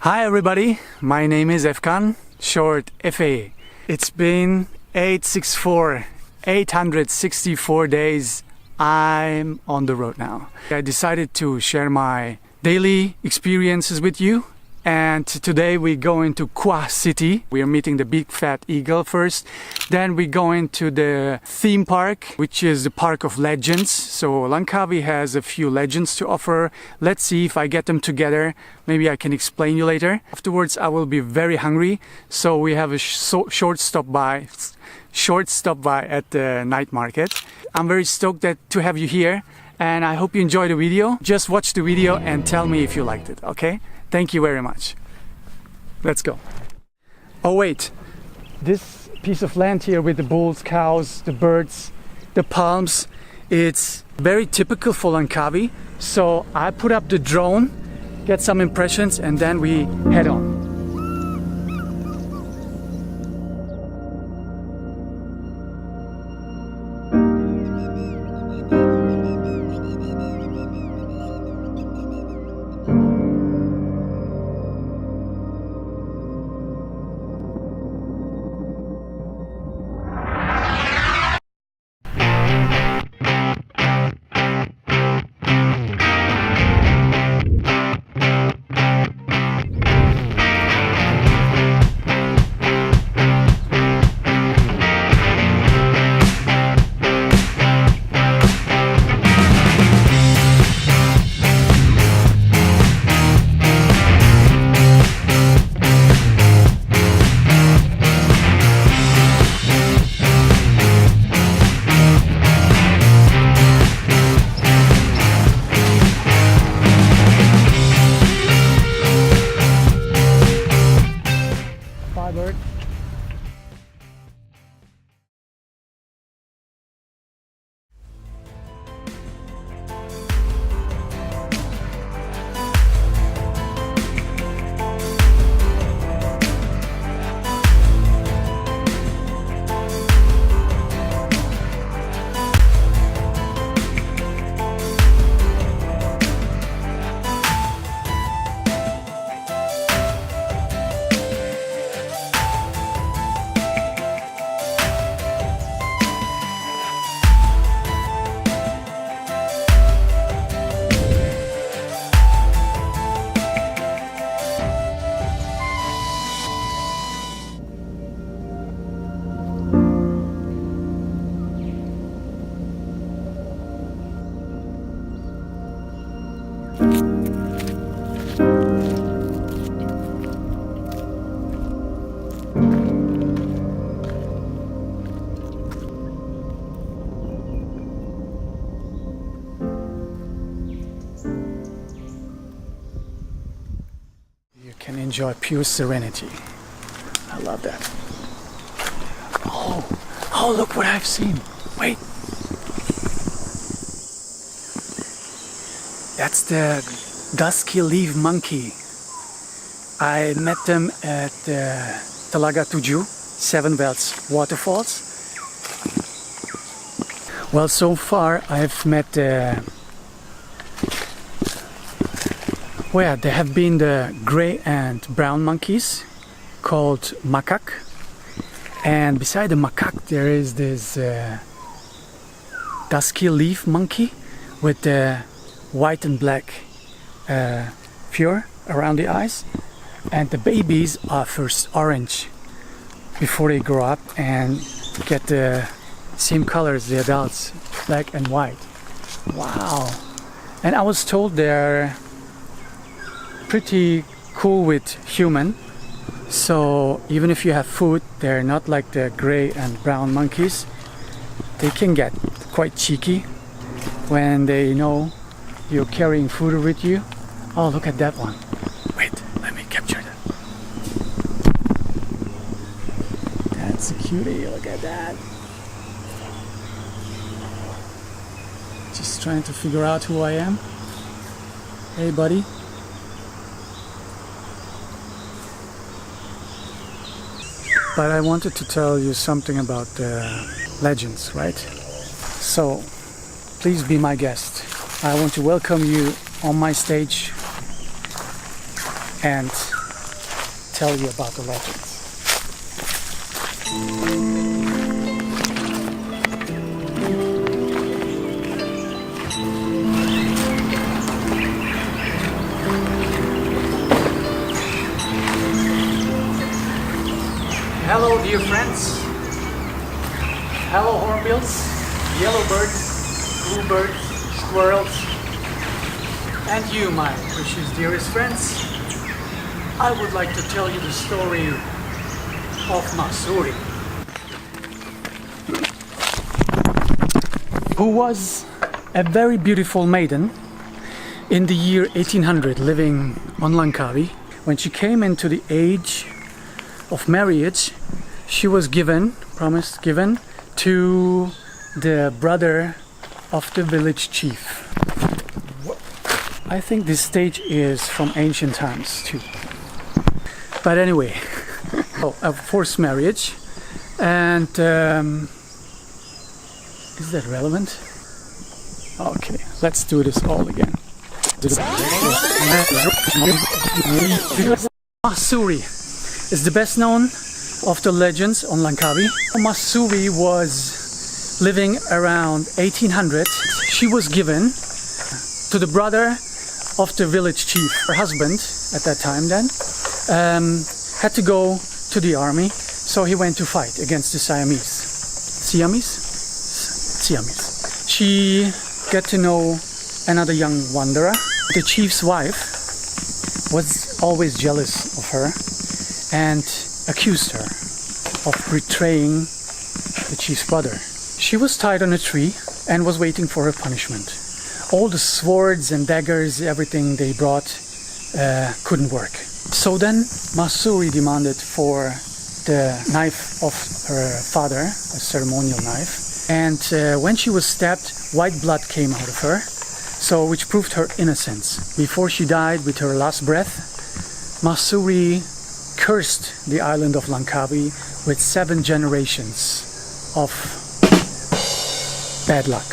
Hi everybody, my name is Efkan, short FA. It's been 864 days. I'm on the road now. I decided to share my daily experiences with you. And today we go into Kwa City. We are meeting the big fat eagle first. Then we go into the theme park, which is the Park of Legends. So Langkawi has a few legends to offer. Let's see if I get them together. Maybe I can explain you later. Afterwards, I will be very hungry. So we have a short stop by at the night market. I'm very stoked to have you here. And I hope you enjoy the video. Just watch the video and tell me if you liked it, okay? Thank you very much. Let's go. Oh wait, this piece of land here with the bulls, cows, the birds, the palms, it's very typical for Langkawi. So I put up the drone, get some impressions, and then we head on. Can enjoy pure serenity. I love that. Oh, look what I've seen. Wait. That's the Dusky leaf monkey. I met them at Telaga 7 Wells waterfalls. Well, so far I've met there have been the gray and brown monkeys called macaque, and beside the macaque there is this dusky leaf monkey with the white and black fur around the eyes, and the babies are first orange before they grow up and get the same color as the adults, black and white. Wow. And I was told they're pretty cool with human, so even if you have food, they're not like the gray and brown monkeys. They can get quite cheeky when they know you're carrying food with you. Oh, look at that one. Wait, let me capture that. That's a cutie, look at that. Just trying to figure out who I am. Hey buddy. But I wanted to tell you something about the legends, right? So, please be my guest. I want to welcome you on my stage and tell you about the legends. Hello dear friends, hello hornbills, yellowbirds, bluebirds, squirrels, and you my precious dearest friends. I would like to tell you the story of Mahsuri, who was a very beautiful maiden in the year 1800 living on Langkawi. When she came into the age of marriage, she was given to the brother of the village chief. I think this stage is from ancient times too. But anyway, a forced marriage. And is that relevant? Okay, let's do this all again. Mahsuri is the best known of the legends on Langkawi. Mahsuri was living around 1800. She was given to the brother of the village chief. Her husband at that time then had to go to the army, so he went to fight against the Siamese. She got to know another young wanderer. The chief's wife was always jealous of her and accused her of betraying the chief's brother. She was tied on a tree and was waiting for her punishment. All the swords and daggers, everything they brought couldn't work. So then Mahsuri demanded for the knife of her father, a ceremonial knife, and when she was stabbed, white blood came out of her, so which proved her innocence. Before she died with her last breath, Mahsuri cursed the island of Langkawi with 7 generations of bad luck.